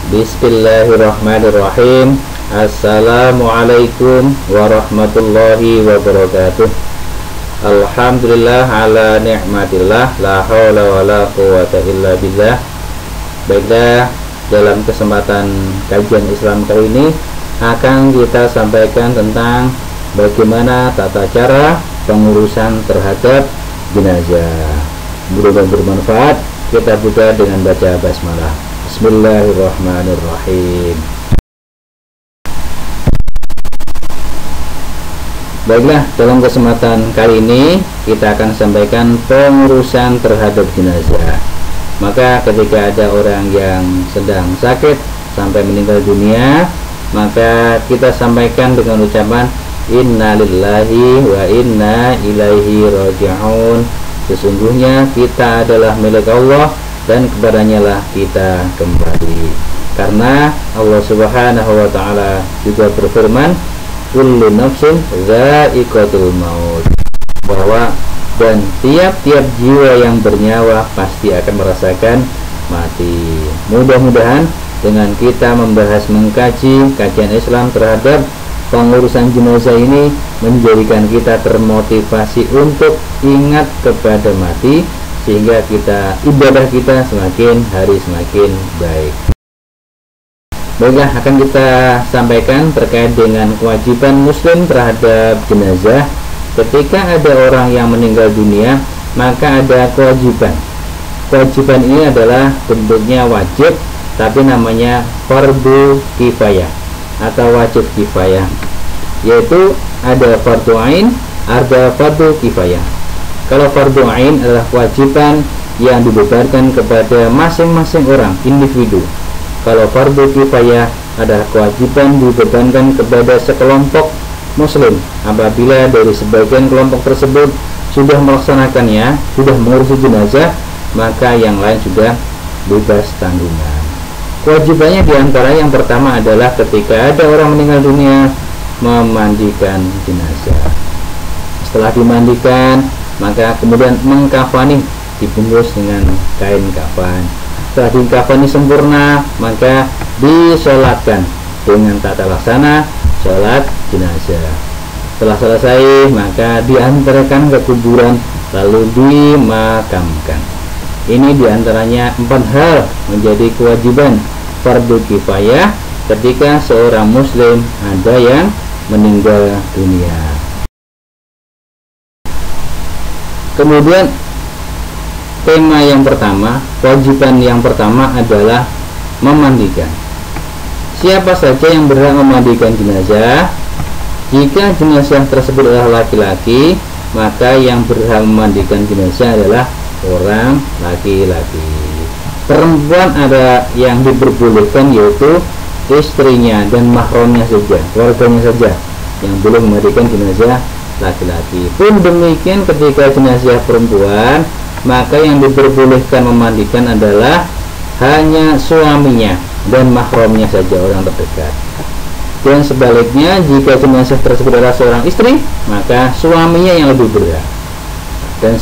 Bismillahirrahmanirrahim. Assalamualaikum warahmatullahi wabarakatuh. Alhamdulillah ala ni'matillah, la haula wala quwata illa billah. Baiklah, dalam kesempatan kajian Islam kali ini akan kita sampaikan tentang bagaimana tata cara pengurusan terhadap jenazah. Mudah-mudahan bermanfaat. Kita buka dengan baca basmalah. Bismillahirrahmanirrahim. Baiklah, dalam kesempatan kali ini kita akan sampaikan pengurusan terhadap jenazah. Maka ketika ada orang yang sedang sakit sampai meninggal dunia, maka kita sampaikan dengan ucapan Inna lillahi wa inna ilaihi raji'un. Sesungguhnya kita adalah milik Allah dan kepadanya lah kita kembali. Karena Allah Subhanahu wa taala juga berfirman, kullu nafsin dha'iqatul maut, bahwa dan tiap-tiap jiwa yang bernyawa pasti akan merasakan mati. Mudah-mudahan dengan kita membahas mengkaji kajian Islam terhadap pengurusan jenazah ini menjadikan kita termotivasi untuk ingat kepada mati, sehingga ibadah kita semakin hari semakin baik. Baiklah, akan kita sampaikan terkait dengan kewajiban muslim terhadap jenazah. Ketika ada orang yang meninggal dunia, maka ada kewajiban. Kewajiban ini adalah bentuknya wajib, tapi namanya fardu kifayah atau wajib kifayah, yaitu ada fardu ain, ada fardu kifayah. Kalau fardu ain adalah kewajiban yang dibebankan kepada masing-masing orang, individu. Kalau fardu kifayah adalah kewajiban dibebankan kepada sekelompok muslim. Apabila dari sebagian kelompok tersebut sudah melaksanakannya, sudah mengurusi jenazah, maka yang lain sudah bebas tanggungan. Kewajibannya diantara yang pertama adalah ketika ada orang meninggal dunia, memandikan jenazah. Setelah dimandikan, maka kemudian mengkafani, dibungkus dengan kain kafan. Setelah dikafani sempurna, maka disolatkan dengan tata laksana sholat jenazah. Setelah selesai, maka diantarkan ke kuburan lalu dimakamkan. Ini diantaranya 4 hal menjadi kewajiban fardu kifayah ketika seorang muslim ada yang meninggal dunia. Kemudian tema yang pertama, kewajiban yang pertama adalah memandikan. Siapa saja yang berhak memandikan jenazah? Jika jenazah tersebut adalah laki-laki, maka yang berhak memandikan jenazah adalah orang laki-laki. Perempuan ada yang diperbolehkan, yaitu istrinya dan mahramnya saja, keluarganya saja yang boleh memandikan jenazah laki-laki. Pun demikian ketika jenazah perempuan, maka yang diperbolehkan memandikan adalah hanya suaminya dan mahramnya saja, orang terdekat. Dan sebaliknya, jika jenazah tersebut adalah seorang istri, maka suaminya yang lebih berhak. Dan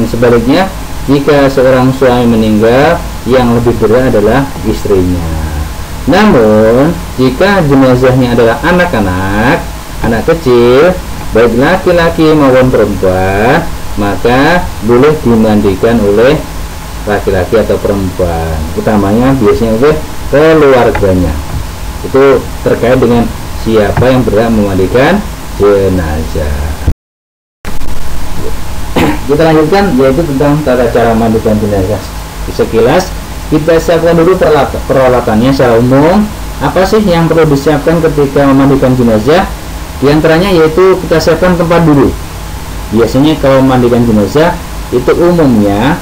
sebaliknya, jika seorang suami meninggal, yang lebih berhak adalah istrinya. Namun, jika jenazahnya adalah anak-anak, anak kecil, baik laki-laki maupun perempuan, maka boleh dimandikan oleh laki-laki atau perempuan, utamanya biasanya oleh keluarganya. Itu terkait dengan siapa yang berhak memandikan jenazah. Kita lanjutkan, yaitu tentang tata cara memandikan jenazah. Sekilas kita siapkan dulu peralatannya secara umum. Apa sih yang perlu disiapkan ketika memandikan jenazah? Di antaranya yaitu kita siapkan tempat dulu. Biasanya kalau memandikan jenazah itu umumnya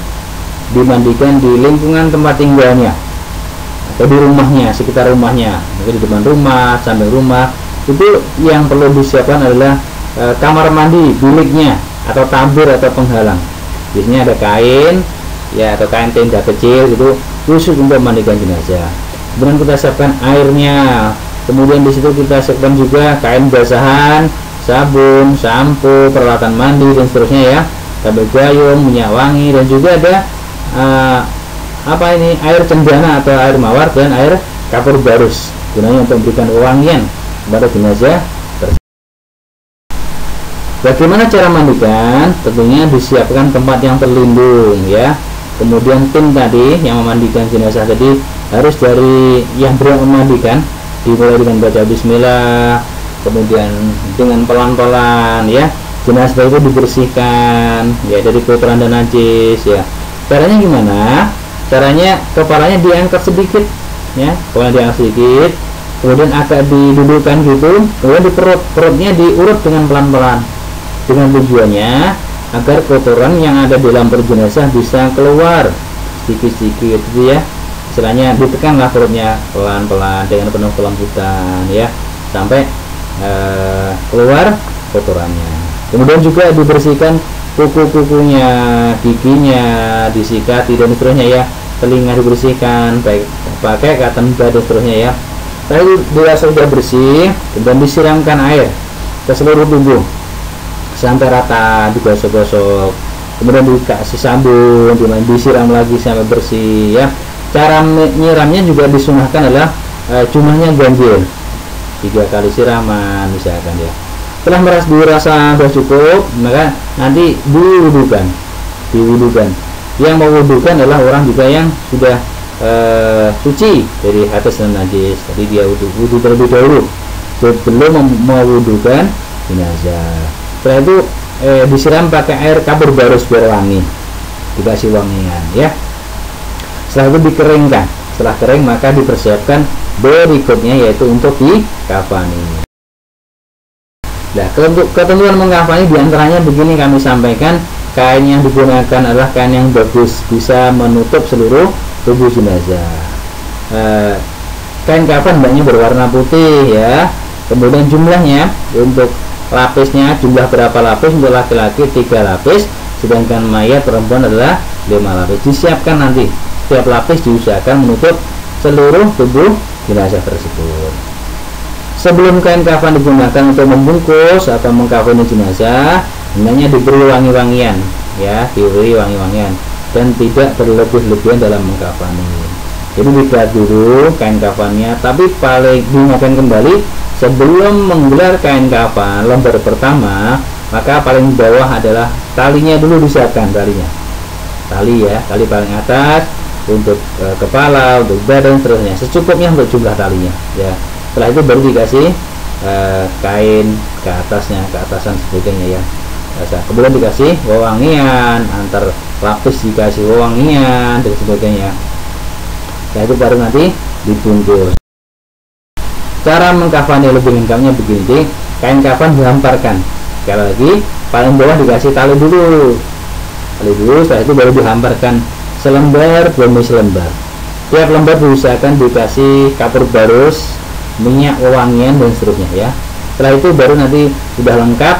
dimandikan di lingkungan tempat tinggalnya atau di rumahnya, sekitar rumahnya, mungkin di depan rumah, samping rumah. Itu yang perlu disiapkan adalah kamar mandi, biliknya, atau tabir atau penghalang. Biasanya ada kain, ya, atau kain tenda kecil itu khusus untuk memandikan jenazah. Kemudian kita siapkan airnya. Kemudian di situ kita siapkan juga kain basahan, sabun, sampo, peralatan mandi dan seterusnya ya, tabir gayung, minyak wangi, dan juga ada air cendana atau air mawar dan air kapur barus, gunanya untuk memberikan wewangian kepada jenazah tersebut. Bagaimana cara mandikan? Tentunya disiapkan tempat yang terlindung ya. Kemudian tim tadi yang memandikan jenazah tadi harus dari yang berhak memandikan, dimulai dengan baca bismillah, kemudian dengan pelan-pelan ya, jenazah itu dibersihkan ya dari kotoran dan najis ya. Caranya gimana? Caranya kepalanya diangkat sedikit ya, kepalanya diangkat sedikit, kemudian agak didudukkan gitu, kemudian di perutnya diurut dengan pelan-pelan, dengan tujuannya agar kotoran yang ada di dalam perut jenazah bisa keluar sedikit-sedikit gitu ya. Istilahnya ditekanlah perutnya pelan-pelan dengan penuh kelembutan ya, sampai keluar kotorannya. Kemudian juga dibersihkan kuku-kukunya, giginya disikati dan seterusnya ya. Telinga dibersihkan pakai cotton bud dan seterusnya ya. Lalu bila sudah bersih, kemudian disiramkan air ke seluruh tubuh sampai rata, digosok-gosok, kemudian dikasih sabun, disiram lagi sampai bersih ya. Cara menyiramnya juga disunahkan adalah jumlahnya ganjil, 3 kali siraman misalkan ya. Setelah dirasa sudah cukup, maka nanti diwudukan. Yang mewudukan adalah orang juga yang sudah suci dari hadas dan najis. Tadi dia wudu terlebih dahulu sebelum mewudukan jenazah. Setelah itu disiram pakai air kapur barus biar wangi, dikasih wangian ya. Setelah itu dikeringkan. Setelah kering maka dipersiapkan berikutnya yaitu untuk dikafani. Nah, untuk ketentuan mengkafani diantaranya begini kami sampaikan. Kain yang digunakan adalah kain yang bagus, bisa menutup seluruh tubuh jenazah. Kain kafan banyak berwarna putih ya. Kemudian jumlahnya untuk lapisnya, jumlah berapa lapis? Untuk laki-laki 3 lapis, sedangkan mayat perempuan adalah 5 lapis. Disiapkan nanti setiap lapis diusahakan menutup seluruh tubuh jenazah tersebut. Sebelum kain kafan digunakan untuk membungkus atau mengkafani jenazah, hendaknya diberi wangi-wangian ya, diberi wangi-wangian dan tidak berlebih-lebihan dalam mengkafani. Jadi digelar dulu kain kafannya, tapi paling diingatkan kembali sebelum menggelar kain kafan lembar pertama, maka paling bawah adalah talinya dulu disiapkan, tali ya, tali paling atas untuk kepala, untuk badan, seterusnya secukupnya untuk jumlah talinya ya. Setelah itu baru dikasih kain ke atasnya, ke atasan sebagainya ya. Kemudian dikasih wewangian, antar lapis dikasih wewangian dan sebagainya. Setelah itu baru nanti dibungkus. Cara mengkafani lebih lengkapnya begini, kain kafan dihamparkan. Sekali lagi, paling bawah dikasih tali dulu, setelah itu baru dihamparkan selembar demi selembar. Tiap lembar diusahakan dikasih kapur barus, minyak wewangian dan seterusnya ya. Setelah itu baru nanti sudah lengkap,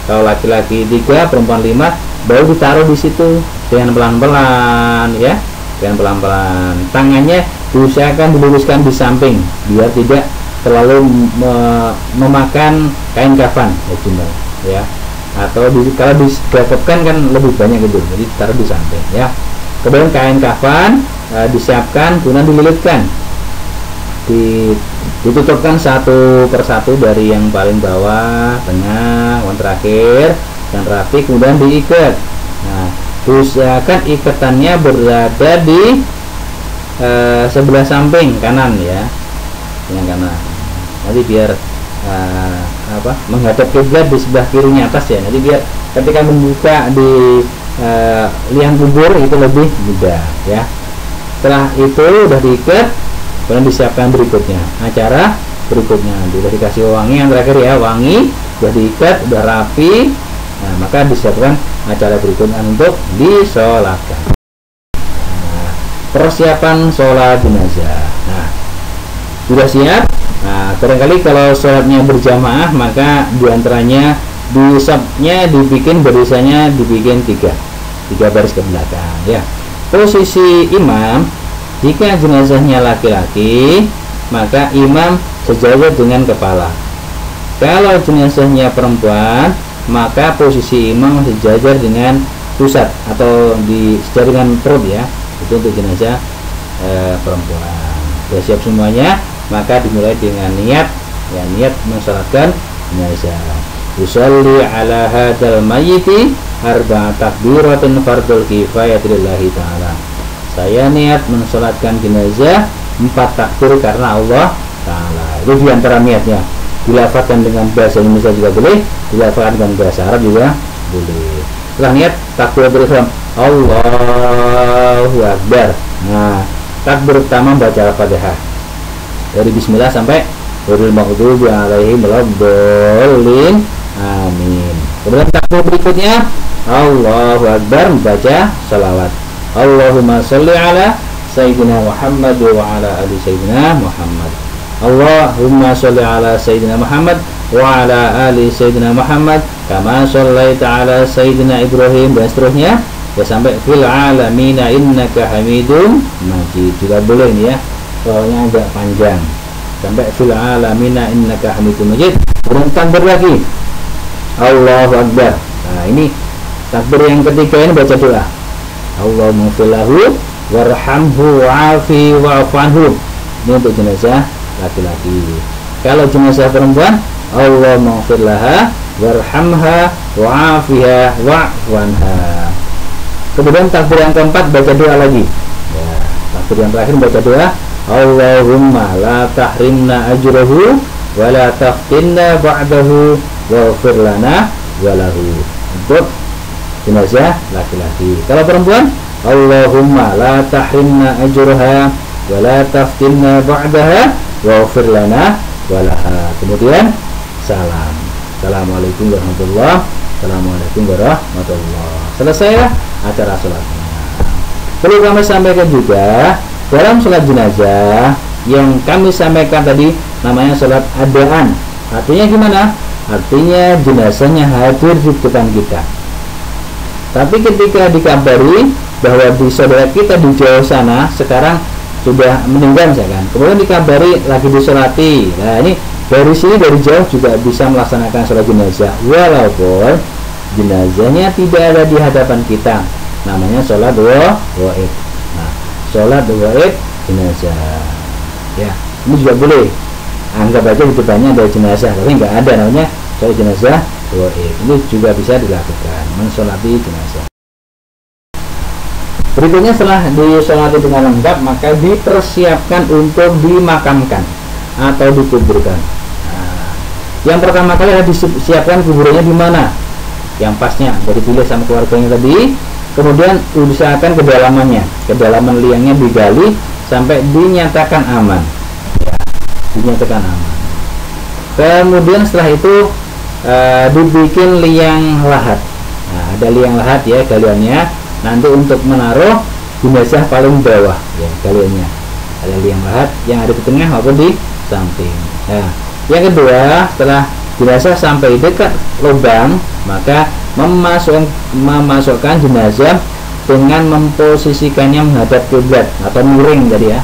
kalau laki-laki 3, perempuan 5, baru ditaruh di situ dengan pelan-pelan ya, dengan pelan-pelan. Tangannya diusahakan diluruskan di samping biar tidak terlalu memakan kain kafan ya. Atau kalau digagapkan kan lebih banyak gitu, jadi taruh di samping ya. Kemudian kain kafan disiapkan, kemudian dililitkan, ditutupkan satu persatu dari yang paling bawah, tengah, yang terakhir dan rapi, kemudian diikat. Nah, usahakan ikatannya berada di sebelah samping kanan ya, yang kanan. Nanti biar menghadap kiblat di sebelah kirinya atas ya. Nanti biar ketika membuka di liang kubur itu lebih mudah ya. Setelah itu udah diikat, kemudian disiapkan berikutnya, acara berikutnya sudah dikasih wangi yang terakhir ya, wangi sudah diikat, sudah rapi. Nah, maka disiapkan acara berikutnya untuk disolatkan. Nah, persiapan sholat jenazah. Nah, sudah siap. Nah, barangkali kalau sholatnya berjamaah, maka diantaranya di safnya dibikin barisannya dibikin tiga baris ke belakang ya. Posisi imam, jika jenazahnya laki-laki, maka imam sejajar dengan kepala. Kalau jenazahnya perempuan, maka posisi imam sejajar dengan pusat atau sejajar dengan perut ya. Itu untuk jenazah perempuan. sudah siap semuanya, maka dimulai dengan niat, ya, niat mensalatkan jenazah. Usolli ala hadal mayyiti arba'a takbiratin fardul kifayah lillahi ta'ala. Saya niat mensalatkan jenazah 4 takbir karena Allah ta'ala. Itu diantara niatnya. Dilafazkan dengan bahasa Indonesia juga boleh, dilafazkan dengan bahasa Arab juga boleh. Setelah niat takbiratul ihram, Allahu Akbar. Nah, takbir pertama baca Al-Fatihah dari bismillah sampai ghairil maghdubi alaihim waladdallin, amin. Kemudian takbir berikutnya Allahu Akbar, membaca salawat. Allahumma sholli ala sayyidina Muhammad wa ala ali sayyidina Muhammad. Allahumma sholli ala sayyidina Muhammad wa ala ali sayyidina Muhammad kama shallaita ala sayyidina Ibrahim, dan seterusnya ya sampai fil alamina innaka hamidum majid. Juga boleh ini ya, soalnya agak panjang, sampai fil alamina innaka hamidum majid. Kemudian takbir lagi Allahu Akbar. Nah, ini takbir yang ketiga, ini baca doa Allahumma fillahu warhamhu wa'afi wa'afanhu. Ini untuk jenazah laki-laki. Kalau jenazah perempuan, Allahumma fillaha warhamha wa'afiha wa'afanha. Kemudian takbir yang keempat baca doa lagi ya, takbir yang terakhir baca doa Allahumma la tahrimna ajrahu wa la taftinna ba'dahu waghfir lana walahu. Untuk jenazah laki-laki. Kalau perempuan, Allahumma la tahrimna ajraha wa la taftinna ba'daha waghfir lana walaha. Kemudian salam. Assalamualaikum warahmatullahi wabarakatuh. Assalamualaikum warahmatullahi. Selesai acara sholatnya. Perlu kami sampaikan juga, dalam sholat jenazah yang kami sampaikan tadi namanya sholat adaan. Artinya gimana? Artinya jenazahnya hadir di depan kita, tapi ketika dikabari bahwa di saudara kita di jauh sana sekarang sudah meninggal misalkan, kemudian dikabari lagi disolati. Nah, ini dari sini dari jauh juga bisa melaksanakan sholat jenazah walaupun jenazahnya tidak ada di hadapan kita. Namanya sholat gaib. Nah, sholat gaib jenazah ya, ini juga boleh. Anggap aja di depannya ada jenazah tapi nggak ada, namanya sholat jenazah gaib. Ini juga bisa dilakukan, mensolati jenazah. Berikutnya setelah disolati dengan lengkap, maka dipersiapkan untuk dimakamkan atau dikuburkan. Nah, yang pertama kali harus disiapkan kuburannya di mana, yang pasnya dari dipilih sama keluarganya tadi. Kemudian usahakan kedalaman liangnya digali sampai dinyatakan aman ya, dinyatakan aman. Kemudian setelah itu dibikin liang lahat. Nah, ada liang lahat ya galiannya, nanti untuk menaruh jenazah paling bawah ya galiannya. Ada liang lahat yang ada di tengah maupun di samping. Nah, yang kedua, setelah jenazah sampai dekat lubang, maka memasukkan jenazah dengan memposisikannya menghadap kiblat atau miring tadi ya,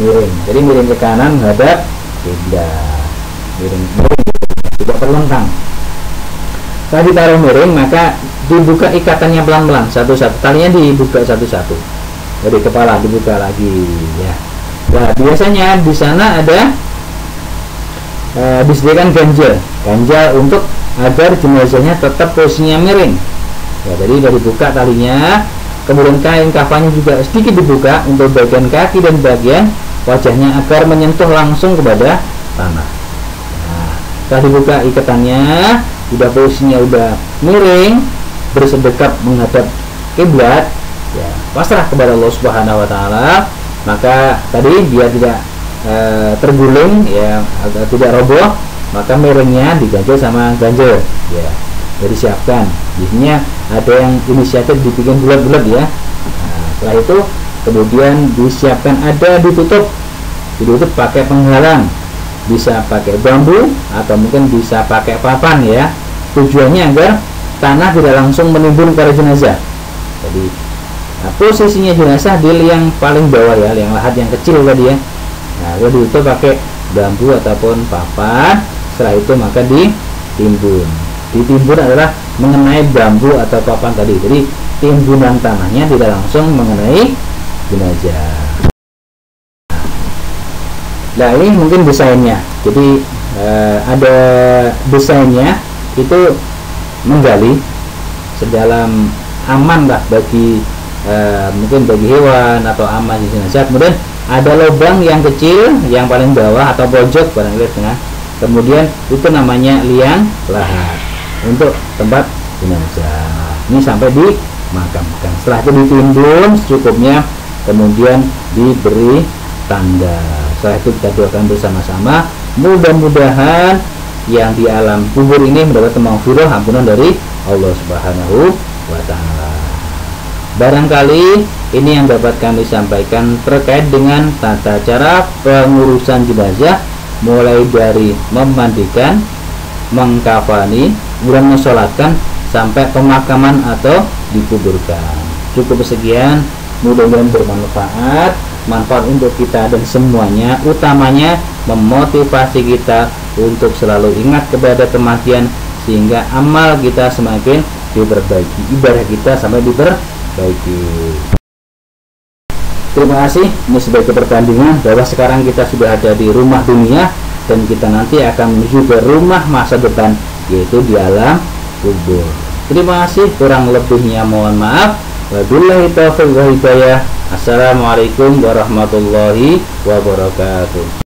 miring. Jadi miring ke kanan menghadap kiblat, miring tidak terlentang. Setelah ditaruh miring, maka dibuka ikatannya pelan-pelan satu-satu, talinya dibuka satu-satu dari kepala dibuka lagi ya. Nah, biasanya di sana ada disediakan ganjal untuk agar jenazahnya tetap posisinya miring ya. Jadi dari buka talinya, kemudian kain kafannya juga sedikit dibuka untuk bagian kaki dan bagian wajahnya agar menyentuh langsung kepada tanah. Nah, setelah dibuka ikatannya, udah posisinya udah miring, bersedekap menghadap kiblat ya, pasrah kepada Allah Subhanahu wa taala. Maka tadi biar tidak terguling ya, agar tidak roboh, maka miringnya diganjel sama ganjel ya. Jadi siapkan, biasanya ada yang inisiatif dibikin bulat-bulat ya. Nah, setelah itu kemudian disiapkan, ada ditutup pakai penghalang, bisa pakai bambu atau mungkin bisa pakai papan ya. Tujuannya agar tanah tidak langsung menimbun pada jenazah. Jadi posisinya jenazah di liang paling bawah ya, liang lahat yang kecil tadi ya. Nah, lalu ditutup pakai bambu ataupun papan. Setelah itu maka ditimbun. Ditimbun adalah mengenai bambu atau papan tadi. Jadi timbunan tanahnya tidak langsung mengenai jenazah. Nah, ini mungkin desainnya. Jadi ada desainnya itu menggali sedalam aman lah bagi mungkin bagi hewan atau aman di jenazah. Kemudian ada lubang yang kecil yang paling bawah atau pojok barangkali tengah. Kemudian itu namanya liang lahat untuk tempat jenazah. Ini sampai dimakamkan. Setelah itu ditimbun secukupnya, kemudian diberi tanda. Setelah itu kita doakan bersama-sama, mudah-mudahan yang di alam kubur ini mendapat maghfirah, ampunan dari Allah Subhanahu wa Ta'ala. Barangkali ini yang dapat kami sampaikan terkait dengan tata cara pengurusan jenazah, mulai dari memandikan, mengkafani, kemudian mensolatkan sampai pemakaman atau dikuburkan. Cukup sekian, mudah-mudahan bermanfaat, manfaat untuk kita dan semuanya, utamanya memotivasi kita untuk selalu ingat kepada kematian sehingga amal kita semakin diperbaiki, ibadah kita sampai diperbaiki. Terima kasih. Ini sebagai perbandingan bahwa sekarang kita sudah ada di rumah dunia dan kita nanti akan menuju ke rumah masa depan, yaitu di alam kubur. Terima kasih, kurang lebihnya mohon maaf. Wabillahi taufiq wal hidayah. Assalamualaikum warahmatullahi wabarakatuh.